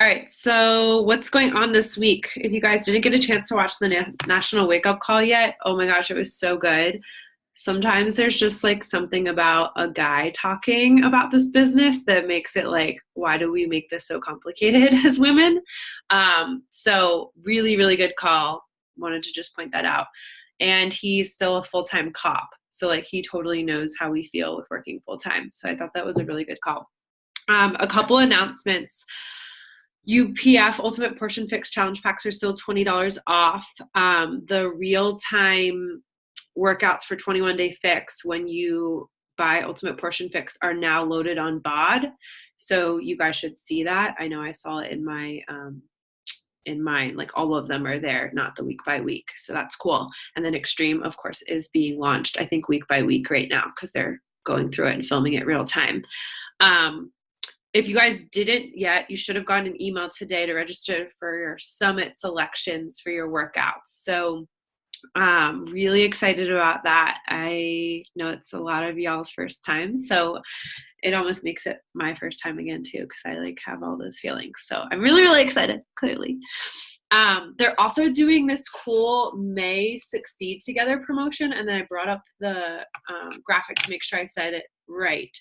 All right, so what's going on this week? If you guys didn't get a chance to watch the National Wake Up Call yet, oh my gosh, it was so good. Sometimes there's just like something about a guy talking about this business that makes it like, why do we make this so complicated as women? So really, really good call. Wanted to just point that out. And he's still a full-time cop. So like he totally knows how we feel with working full-time. So I thought that was a really good call. A couple announcements. UPF Ultimate Portion Fix Challenge Packs are still $20 off. The real-time workouts for 21-day fix when you buy Ultimate Portion Fix are now loaded on BOD. So you guys should see that. I know I saw it in my in mine, like all of them are there, not the week by week. So that's cool. And then Extreme, of course, is being launched, I think, week by week right now because they're going through it and filming it real time. If you guys didn't yet, you should have gotten an email today to register for your summit selections for your workouts. So really excited about that. I know it's a lot of y'all's first time, so it almost makes it my first time again too, because I like have all those feelings. So I'm really, really excited, clearly. They're also doing this cool May Succeed Together promotion, and then I brought up the graphic to make sure I said it right.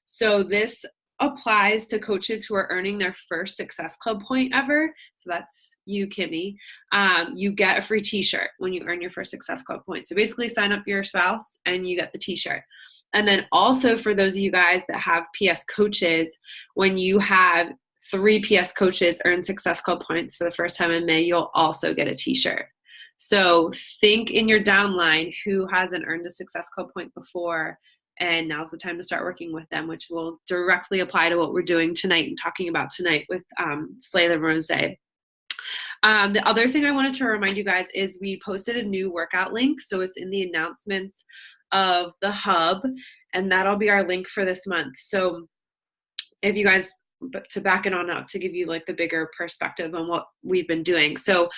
So this applies to coaches who are earning their first Success Club point ever. So that's you, Kimmy. You get a free t-shirt when you earn your first Success Club point. So basically sign up your spouse and you get the t-shirt. And then also for those of you guys that have PS coaches, when you have 3 PS coaches earn Success Club points for the first time in May, you'll also get a t-shirt. So think in your downline who hasn't earned a Success Club point before, and now's the time to start working with them, which will directly apply to what we're doing tonight and talking about tonight with Slay the Rose. The other thing I wanted to remind you guys is we posted a new workout link. So it's in the announcements of the hub, and that'll be our link for this month. So if you guys, but to back it on up, to give you like the bigger perspective on what we've been doing. So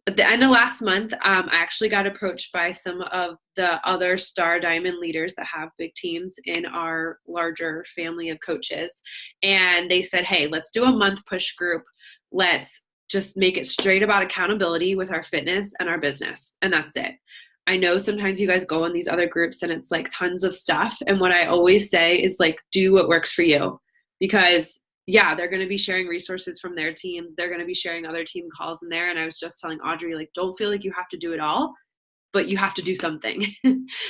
at the end of last month, I actually got approached by some of the other Star Diamond leaders that have big teams in our larger family of coaches. And they said, hey, let's do a month push group. Let's just make it straight about accountability with our fitness and our business. And that's it. I know sometimes you guys go in these other groups and it's like tons of stuff. And what I always say is like, do what works for you. Because yeah, they're going to be sharing resources from their teams. They're going to be sharing other team calls in there. And I was just telling Audrey, like, don't feel like you have to do it all, but you have to do something.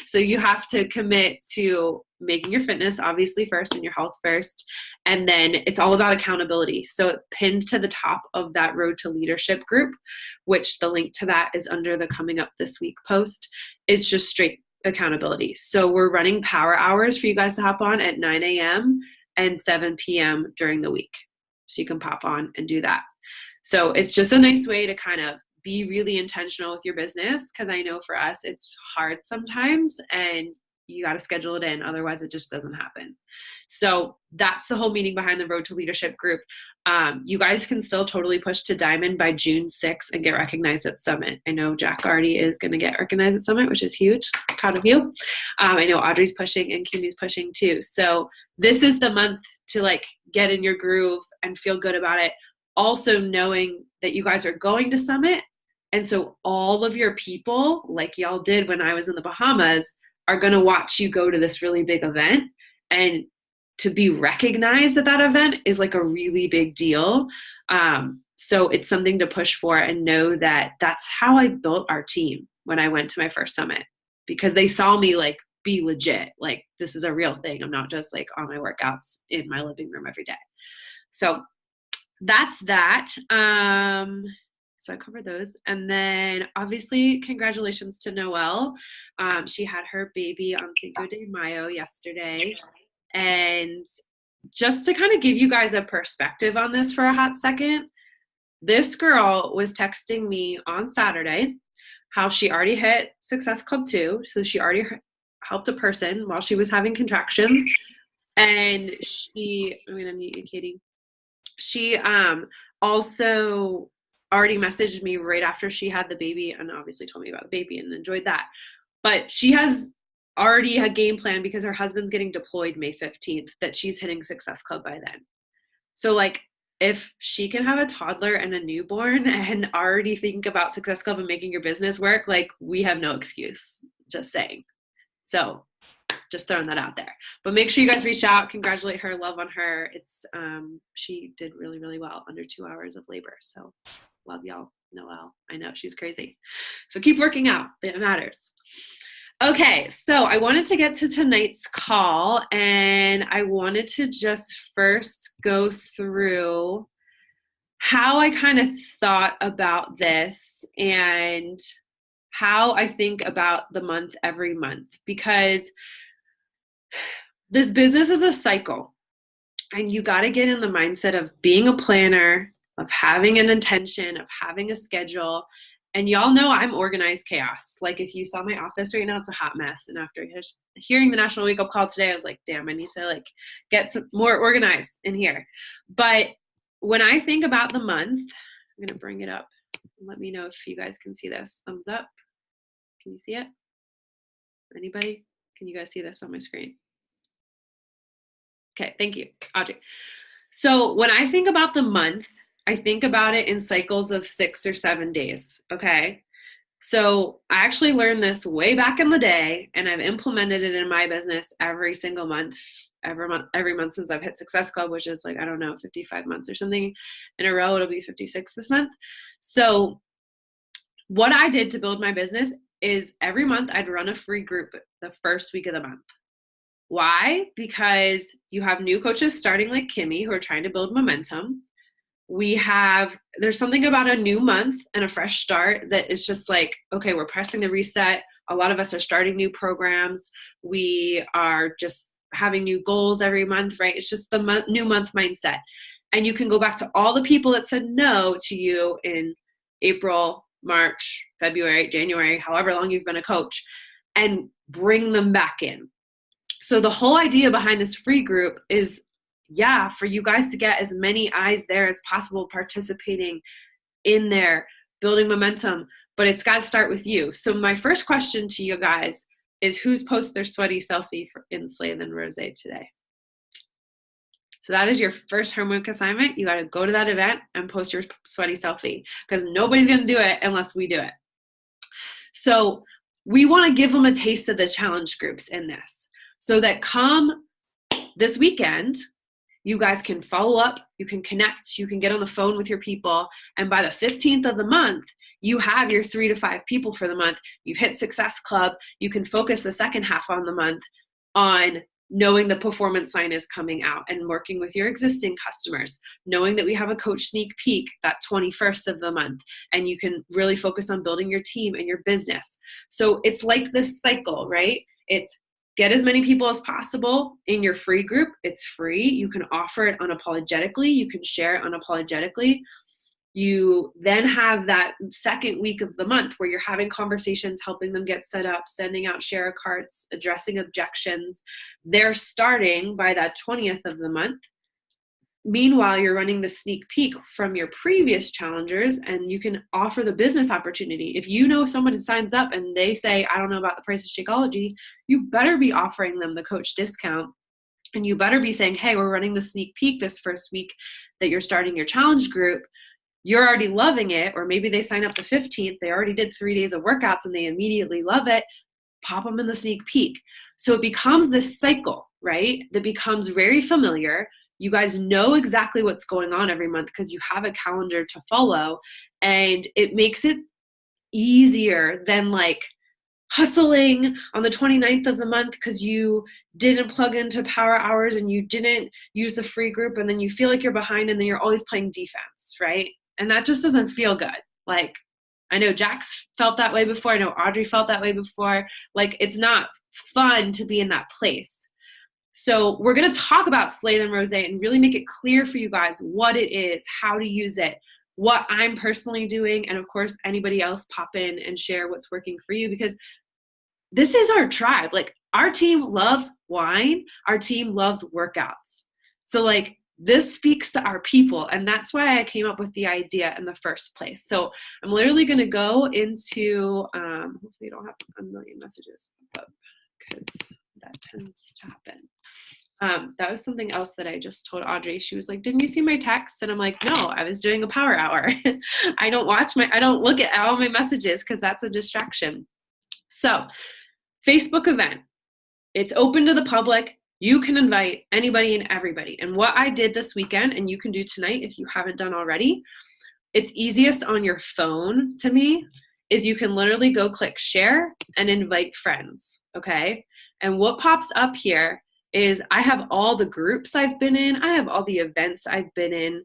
So you have to commit to making your fitness obviously first and your health first. And then it's all about accountability. So pinned to the top of that Road to Leadership group, which the link to that is under the Coming Up This Week post. It's just straight accountability. So we're running power hours for you guys to hop on at 9 a.m. and 7 p.m. during the week. So you can pop on and do that. So it's just a nice way to kind of be really intentional with your business, because I know for us it's hard sometimes and you got to schedule it in. Otherwise it just doesn't happen. So that's the whole meaning behind the Road to Leadership group. You guys can still totally push to Diamond by June 6th and get recognized at Summit. I know Jack already is going to get recognized at Summit, which is huge. Proud of you. I know Audrey's pushing and Kimmy's pushing too. So this is the month to like get in your groove and feel good about it. Also knowing that you guys are going to Summit. And so all of your people, like y'all did when I was in the Bahamas, are going to watch you go to this really big event. And to be recognized at that event is like a really big deal. So it's something to push for, and know that that's how I built our team when I went to my first summit, because they saw me like be legit. Like this is a real thing. I'm not just like on my workouts in my living room every day. So that's that. So I covered those. And then obviously congratulations to Noelle. She had her baby on Cinco de Mayo yesterday. And just to kind of give you guys a perspective on this for a hot second, this girl was texting me on Saturday how she already hit Success Club 2. So she already helped a person while she was having contractions. And I'm going to mute you, Katie. She also already messaged me right after she had the baby, and obviously told me about the baby and enjoyed that. But she has already a game plan, because her husband's getting deployed May 15th, that she's hitting Success Club by then. So like if she can have a toddler and a newborn and already think about Success Club and making your business work, like, we have no excuse, just saying. So just throwing that out there. But make sure you guys reach out, congratulate her, love on her. It's she did really, really well, under 2 hours of labor. So love y'all, Noelle. I know she's crazy. So keep working out. It matters. Okay, so I wanted to get to tonight's call, and I wanted to just first go through how I kind of thought about this and how I think about the month every month, because this business is a cycle, and you got to get in the mindset of being a planner, of having an intention, of having a schedule. And y'all know I'm organized chaos. Like, if you saw my office right now, it's a hot mess. And after hearing the National Wake Up Call today, I was like, damn, I need to like get some more organized in here. But when I think about the month, I'm going to bring it up. Let me know if you guys can see this. Thumbs up. Can you see it? Anybody? Can you guys see this on my screen? Okay, thank you, Audrey. So when I think about the month, I think about it in cycles of 6 or 7 days, okay? So I actually learned this way back in the day, and I've implemented it in my business every single month, every month since I've hit Success Club, which is like, I don't know, 55 months or something in a row. It'll be 56 this month. So what I did to build my business is every month I'd run a free group the first week of the month. Why? Because you have new coaches starting like Kimmy who are trying to build momentum. There's something about a new month and a fresh start that is just like, okay, we're pressing the reset. A lot of us are starting new programs. We are just having new goals every month, right? It's just the new month mindset. And you can go back to all the people that said no to you in April, March, February, January, however long you've been a coach, and bring them back in. So the whole idea behind this free group is, for you guys to get as many eyes there as possible, participating in there, building momentum, but it's got to start with you. So my first question to you guys is, who's posted their sweaty selfie in Slay Than Rose today? So that is your first homework assignment. You got to go to that event and post your sweaty selfie, because nobody's going to do it unless we do it. So we want to give them a taste of the challenge groups in this, so that come this weekend, you guys can follow up, you can connect, you can get on the phone with your people, and by the 15th of the month, you have your 3 to 5 people for the month. You've hit Success Club. You can focus the second half on the month on knowing the performance line is coming out and working with your existing customers, knowing that we have a coach sneak peek that 21st of the month, and you can really focus on building your team and your business. So it's like this cycle, right? It's get as many people as possible in your free group. It's free. You can offer it unapologetically. You can share it unapologetically. You then have that second week of the month where you're having conversations, helping them get set up, sending out share carts, addressing objections. They're starting by that 20th of the month. Meanwhile, you're running the sneak peek from your previous challengers, and you can offer the business opportunity. If you know someone signs up and they say, I don't know about the price of Shakeology, you better be offering them the coach discount. And you better be saying, hey, we're running the sneak peek this first week that you're starting your challenge group. You're already loving it. Or maybe they sign up the 15th. They already did 3 days of workouts and they immediately love it. Pop them in the sneak peek. So it becomes this cycle, right? That becomes very familiar. You guys know exactly what's going on every month because you have a calendar to follow, and it makes it easier than like hustling on the 29th of the month because you didn't plug into power hours and you didn't use the free group, and then you feel like you're behind, and then you're always playing defense, right? And that just doesn't feel good. Like, I know Jax felt that way before. I know Audrey felt that way before. Like, it's not fun to be in that place. So we're going to talk about Slay Than Rose and really make it clear for you guys what it is, how to use it, what I'm personally doing, and of course, anybody else pop in and share what's working for you, because this is our tribe. Like, our team loves wine. Our team loves workouts. So like, this speaks to our people, and that's why I came up with the idea in the first place. So I'm literally going to go into, hopefully you don't have a million messages up because that tends to happen. That was something else that I just told Audrey. She was like, didn't you see my text? And I'm like, no, I was doing a power hour. I don't look at all my messages because that's a distraction. So Facebook event, it's open to the public. You can invite anybody and everybody. And what I did this weekend, and you can do tonight if you haven't done already, it's easiest on your phone to me, is you can literally go click share and invite friends, okay? And what pops up here is I have all the groups I've been in, I have all the events I've been in,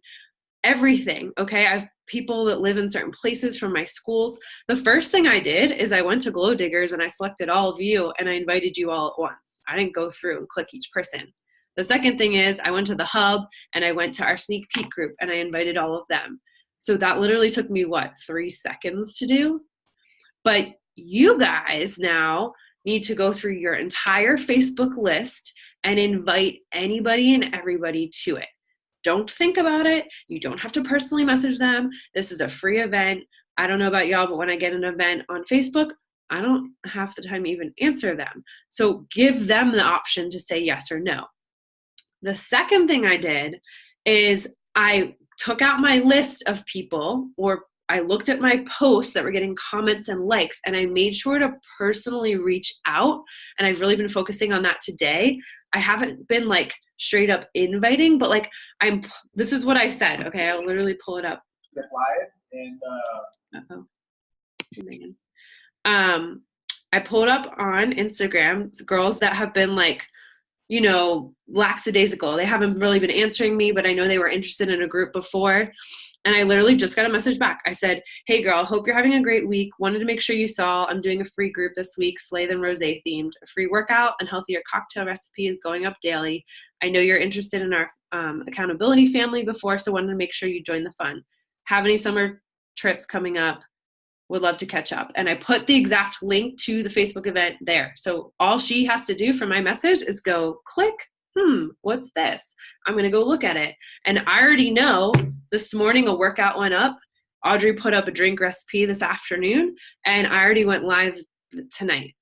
everything, okay? I have people that live in certain places from my schools. The first thing I did is I went to Glow Diggers and I selected all of you and I invited you all at once. I didn't go through and click each person. The second thing is I went to the hub and I went to our sneak peek group and I invited all of them. So that literally took me, 3 seconds to do? But you guys now need to go through your entire Facebook list and invite anybody and everybody to it. Don't think about it. You don't have to personally message them. This is a free event. I don't know about y'all, but when I get an event on Facebook, I don't half the time even answer them. So give them the option to say yes or no. The second thing I did is I took out my list of people, or I looked at my posts that were getting comments and likes, and I made sure to personally reach out. And I've really been focusing on that today. I haven't been like straight up inviting, but like this is what I said. Okay, I'll literally pull it up. Get live and Megan. I pulled up on Instagram girls that have been like, lackadaisical. They haven't really been answering me, but I know they were interested in a group before. And I literally just got a message back. I said, hey girl, hope you're having a great week. Wanted to make sure you saw I'm doing a free group this week, Slay Them Rosé themed. A free workout and healthier cocktail recipe is going up daily. I know you're interested in our accountability family before, so wanted to make sure you join the fun. Have any summer trips coming up? Would love to catch up. And I put the exact link to the Facebook event there. So all she has to do for my message is go click, what's this? I'm going to go look at it. And I already know this morning a workout went up. Audrey put up a drink recipe this afternoon, and I already went live tonight.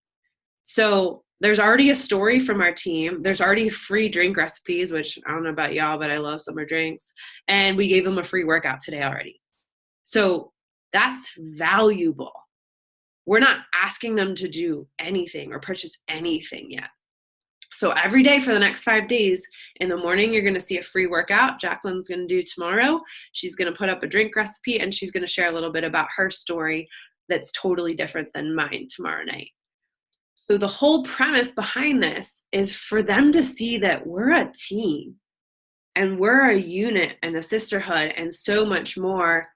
So there's already a story from our team. There's already free drink recipes, which I don't know about y'all, but I love summer drinks. And we gave them a free workout today already. So that's valuable. We're not asking them to do anything or purchase anything yet. So every day for the next 5 days, in the morning, you're going to see a free workout. Jacqueline's going to do tomorrow. She's going to put up a drink recipe, and she's going to share a little bit about her story that's totally different than mine tomorrow night. So the whole premise behind this is for them to see that we're a team and we're a unit and a sisterhood and so much more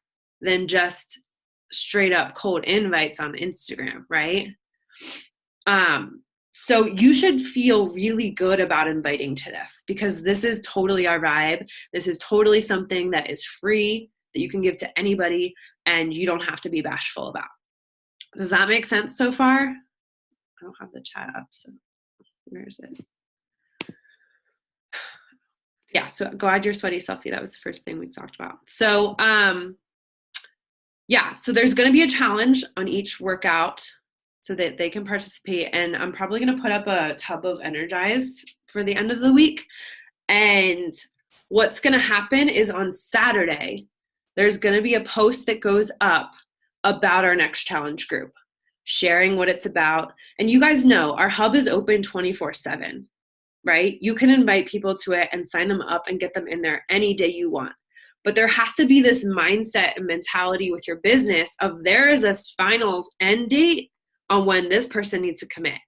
than just straight up cold invites on Instagram, right? So you should feel really good about inviting to this, because this is totally our vibe. This is totally something that is free, that you can give to anybody, and you don't have to be bashful about. Does that make sense so far? I don't have the chat up, so where is it? Yeah, so go add your sweaty selfie. That was the first thing we talked about. So yeah, so there's going to be a challenge on each workout so that they can participate. And I'm probably going to put up a tub of Energize for the end of the week. And what's going to happen is on Saturday, there's going to be a post that goes up about our next challenge group, sharing what it's about. And you guys know our hub is open 24/7, right? You can invite people to it and sign them up and get them in there any day you want. But there has to be this mindset and mentality with your business of there is a final end date on when this person needs to commit.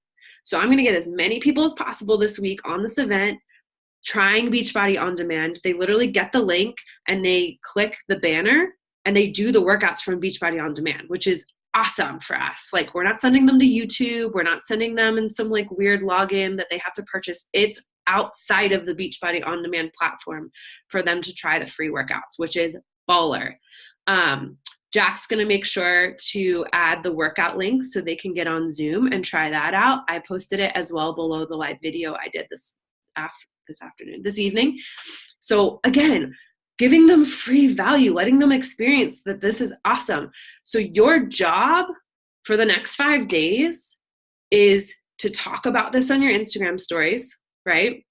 So I'm going to get as many people as possible this week on this event trying Beachbody On Demand. They literally get the link and they click the banner and they do the workouts from Beachbody On Demand, which is awesome for us. Like, we're not sending them to YouTube. We're not sending them in some like weird login that they have to purchase. It's outside of the Beachbody On Demand platform for them to try the free workouts, which is baller. Jack's going to make sure to add the workout links so they can get on Zoom and try that out. I posted it as well below the live video I did this evening. So again, giving them free value, letting them experience that this is awesome. So your job for the next 5 days is to talk about this on your Instagram stories, right?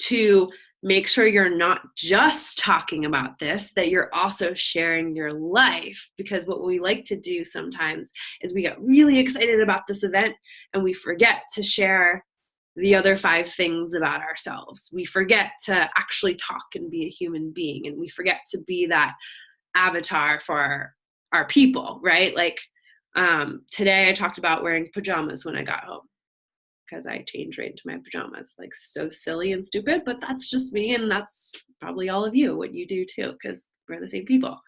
to make sure you're not just talking about this, that you're also sharing your life. Because what we like to do sometimes is we get really excited about this event and we forget to share the other 5 things about ourselves. We forget to actually talk and be a human being, and we forget to be that avatar for our people, right? Like today I talked about wearing pajamas when I got home, because I changed right into my pajamas. Like, so silly and stupid, but that's just me, and that's probably all of you, what you do too, because we're the same people.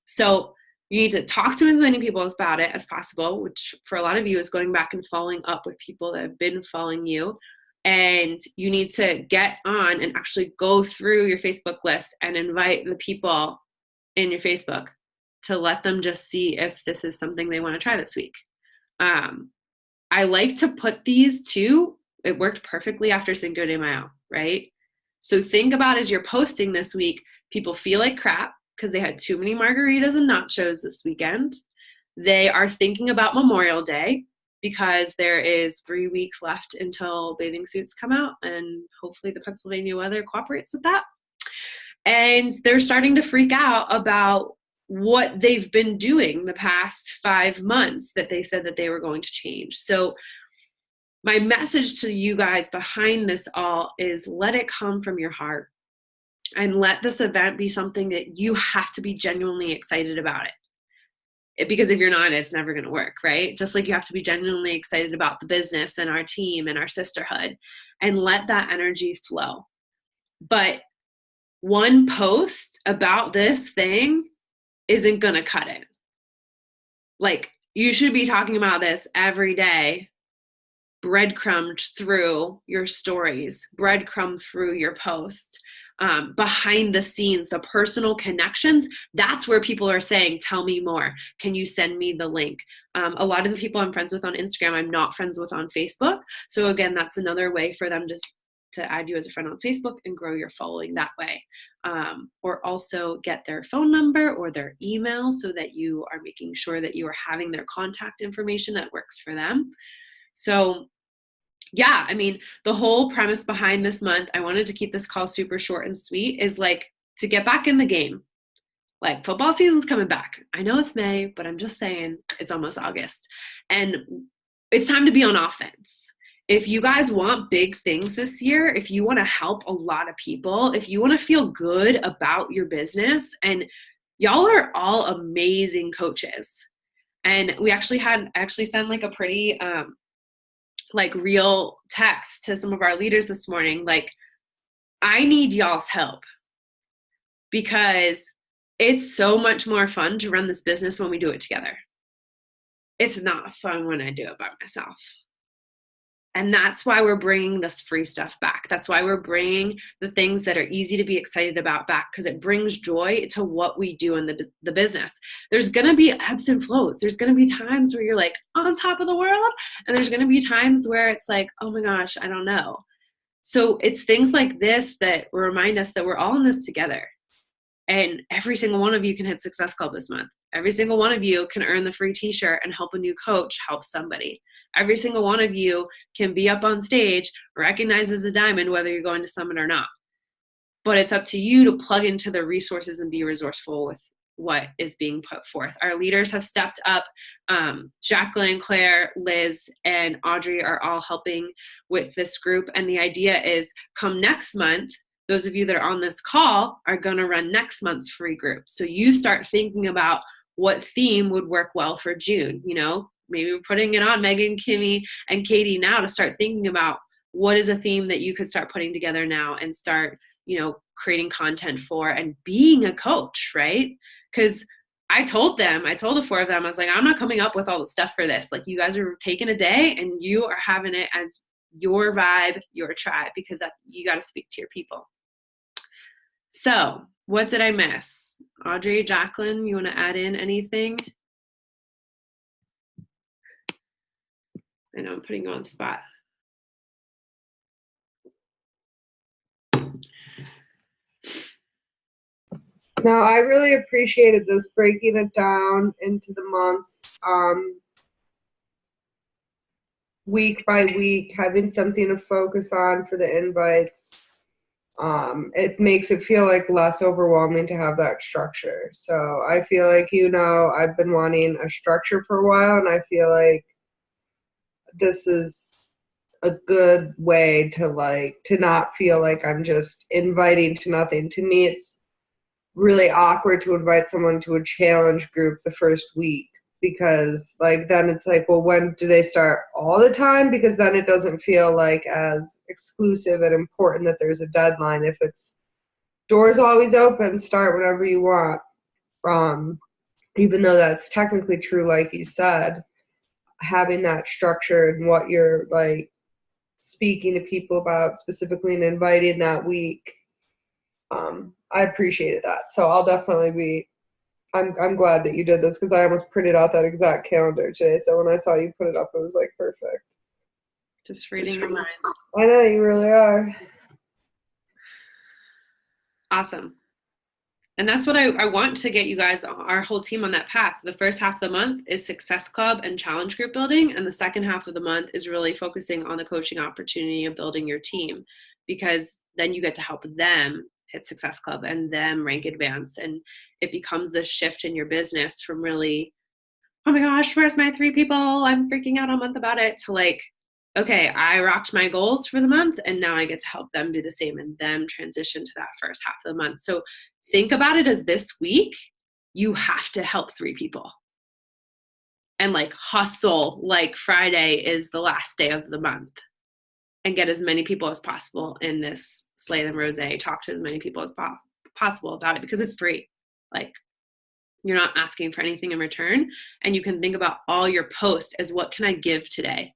So you need to talk to as many people about it as possible, which for a lot of you is going back and following up with people that have been following you. And you need to get on and actually go through your Facebook list and invite the people in your Facebook to let them just see if this is something they want to try this week. I like to put these too. It worked perfectly after Cinco de Mayo, right? So think about, as you're posting this week, people feel like crap because they had too many margaritas and nachos this weekend. They are thinking about Memorial Day because there is 3 weeks left until bathing suits come out, and hopefully the Pennsylvania weather cooperates with that. And they're starting to freak out about what they've been doing the past 5 months that they said that they were going to change. So my message to you guys behind this all is, let it come from your heart, and let this event be something that you have to be genuinely excited about it. Because if you're not, it's never going to work, right? Just like you have to be genuinely excited about the business and our team and our sisterhood, and let that energy flow. But one post about this thing isn't going to cut it. Like, you should be talking about this every day, breadcrumbed through your stories, breadcrumbed through your posts, behind the scenes, the personal connections. That's where people are saying, tell me more. Can you send me the link? A lot of the people I'm friends with on Instagram, I'm not friends with on Facebook. So again, that's another way for them to add you as a friend on Facebook and grow your following that way. Or also get their phone number or their email so that you are making sure that you are having their contact information that works for them. So yeah, I mean, the whole premise behind this month, I wanted to keep this call super short and sweet, is like to get back in the game. Like, football season's coming back. I know it's May, but I'm just saying it's almost August. And it's time to be on offense. If you guys want big things this year, if you want to help a lot of people, if you want to feel good about your business, and y'all are all amazing coaches. And we actually sent like a pretty like real text to some of our leaders this morning. Like, I need y'all's help, because it's so much more fun to run this business when we do it together. It's not fun when I do it by myself. And that's why we're bringing this free stuff back. That's why we're bringing the things that are easy to be excited about back, because it brings joy to what we do in the business. There's going to be ebbs and flows. There's going to be times where you're like on top of the world, and there's going to be times where it's like, oh my gosh, I don't know. So it's things like this that remind us that we're all in this together. And every single one of you can hit Success Club this month. Every single one of you can earn the free t-shirt and help a new coach help somebody. Every single one of you can be up on stage, recognized as a diamond, whether you're going to Summit or not. But it's up to you to plug into the resources and be resourceful with what is being put forth. Our leaders have stepped up. Jacqueline, Claire, Liz, and Audrey are all helping with this group. And the idea is, come next month, those of you that are on this call are going to run next month's free group. So you start thinking about what theme would work well for June. You know, maybe we're putting it on Megan, Kimmy, and Katie now to start thinking about what is a theme that you could start putting together now and start, you know, creating content for and being a coach, right? Because I told the 4 of them, I was like, I'm not coming up with all the stuff for this. Like, you guys are taking a day and you are having it as your vibe, your tribe, because you got to speak to your people. So what did I miss? Audrey, Jacqueline, you want to add in anything? I know I'm putting you on the spot. No, I really appreciated this, breaking it down into the months, week by week, having something to focus on for the invites. it makes it feel like less overwhelming to have that structure. So I feel like, I've been wanting a structure for a while, and I feel like this is a good way to not feel like I'm just inviting to nothing. To me, it's really awkward to invite someone to a challenge group the first week, because then it's like, well, when do they start? All the time? Because then it doesn't feel like as exclusive and important that there's a deadline. If it's doors always open, start whenever you want. Even though that's technically true, like you said, having that structure and what you're speaking to people about specifically and inviting that week, I appreciated that. So I'll definitely be. I'm glad that you did this, because I almost printed out that exact calendar today. So when I saw you put it up, it was perfect. Just reading your mind. I know, you really are. Awesome. And that's what I want to get you guys, our whole team, on that path. The first half of the month is Success Club and challenge group building. And the second half of the month is really focusing on the coaching opportunity of building your team, because then you get to help them hit Success Club and them rank advance. And it becomes this shift in your business from really, oh my gosh, where's my 3 people? I'm freaking out all month about it, to okay, I rocked my goals for the month, and now I get to help them do the same and them transition to that first half of the month. So think about it as this week, you have to help 3 people. And hustle Friday is the last day of the month, and get as many people as possible in this Slay Them Rose. Talk to as many people as possible about it, because it's free. You're not asking for anything in return. And you can think about all your posts as, what can I give today?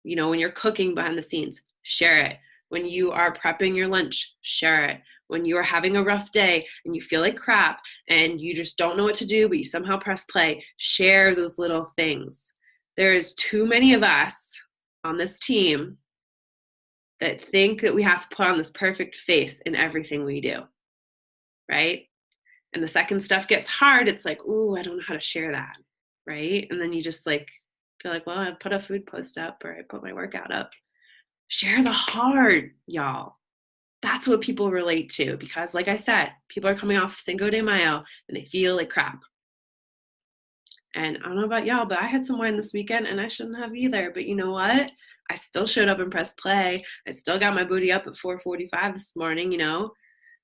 When you're cooking behind the scenes, share it. When you are prepping your lunch, share it. When you are having a rough day and you feel like crap and you just don't know what to do, but you somehow press play, share those little things. There's too many of us on this team that think that we have to put on this perfect face in everything we do, right? And the second stuff gets hard, it's like, ooh, I don't know how to share that, right? And then you just feel like, well, I put a food post up, or I put my workout up. Share the hard, y'all. That's what people relate to, because like I said, people are coming off Cinco de Mayo and they feel like crap. And I don't know about y'all, but I had some wine this weekend and I shouldn't have either. But you know what? I still showed up and pressed play. I still got my booty up at 4:45 this morning,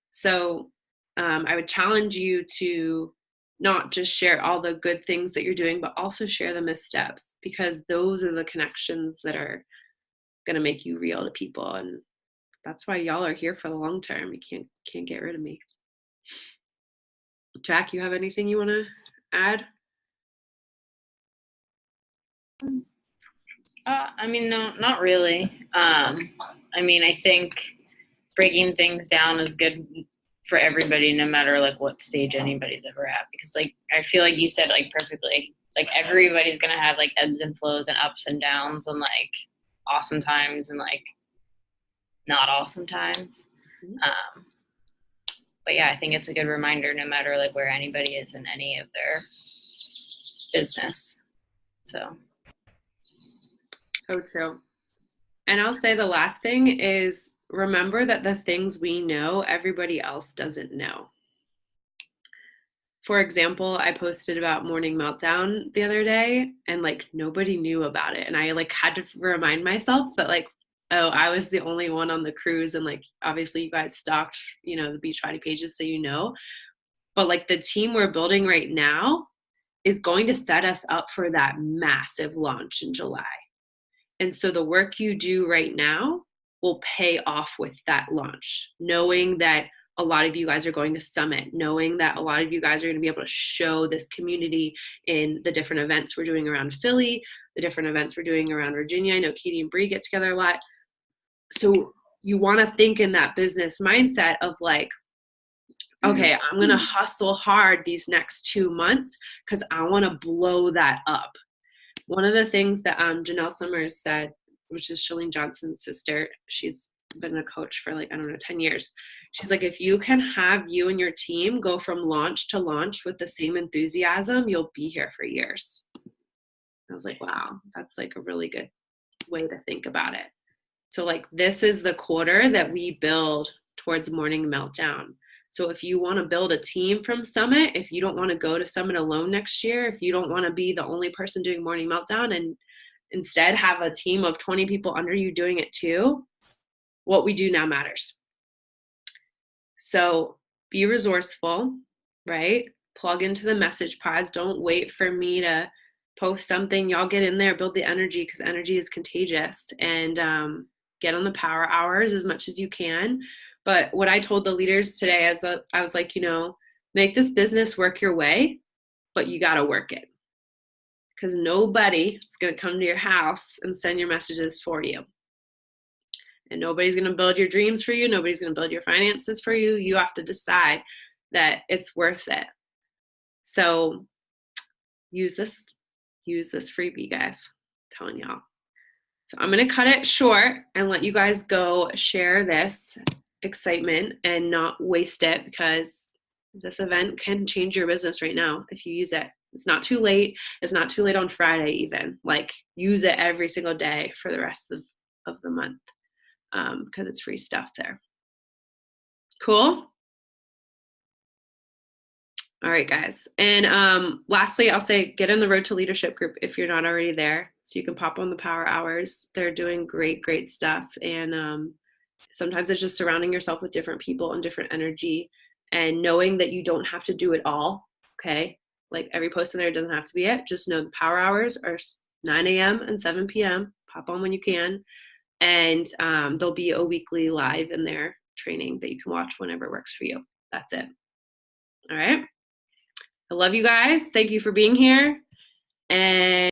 So I would challenge you to not just share all the good things that you're doing, but also share the missteps, because those are the connections that are going to make you real to people. And that's why y'all are here for the long term. You can't get rid of me. Jack, you have anything you want to add? No, not really. I think breaking things down is good for everybody, no matter what stage anybody's ever at, because I feel like you said perfectly, everybody's gonna have ebbs and flows and ups and downs, and awesome times and not awesome times. But yeah, I think it's a good reminder, no matter where anybody is in any of their business. So true. And I'll say the last thing is, remember that the things we know, everybody else doesn't know. For example, I posted about morning meltdown the other day, and nobody knew about it. And I had to remind myself that oh, I was the only one on the cruise. And obviously you guys stalked, the Beachbody pages, so but the team we're building right now is going to set us up for that massive launch in July. And so the work you do right now will pay off with that launch, knowing that a lot of you guys are going to Summit, knowing that a lot of you guys are going to be able to show this community in the different events we're doing around Philly, the different events we're doing around Virginia. I know Katie and Bree get together a lot. So you want to think in that business mindset of okay, I'm going to hustle hard these next 2 months because I want to blow that up. One of the things that Janelle Summers said, which is Shalene Johnson's sister, she's been a coach for 10 years. She's if you can have you and your team go from launch to launch with the same enthusiasm, you'll be here for years. I was wow, that's a really good way to think about it. So this is the quarter that we build towards morning meltdown. So if you want to build a team from Summit, if you don't want to go to Summit alone next year, if you don't want to be the only person doing morning meltdown and instead have a team of 20 people under you doing it too, what we do now matters. So be resourceful, right? Plug into the message pods. Don't wait for me to post something. Y'all get in there, build the energy, because energy is contagious, and get on the power hours as much as you can. But what I told the leaders today is I was like, make this business work your way, but you got to work it, because nobody is going to come to your house and send your messages for you. And nobody's going to build your dreams for you. Nobody's going to build your finances for you. You have to decide that it's worth it. So use this freebie, guys. I'm telling y'all. So I'm going to cut it short and let you guys go share this excitement and not waste it, because this event can change your business right now if you use it. It's not too late. It's not too late on Friday even. Like, use it every single day for the rest of the month, because it's free stuff there. Cool? All right, guys. And lastly, I'll say get in the Road to Leadership group if you're not already there, so you can pop on the power hours. They're doing great stuff. And sometimes it's just surrounding yourself with different people and different energy, and knowing that you don't have to do it all, okay? Like, every post in there doesn't have to be it. Just know the power hours are 9 a.m. and 7 p.m. Pop on when you can. And there'll be a weekly live in there training that you can watch whenever it works for you. That's it. All right. I love you guys. Thank you for being here. And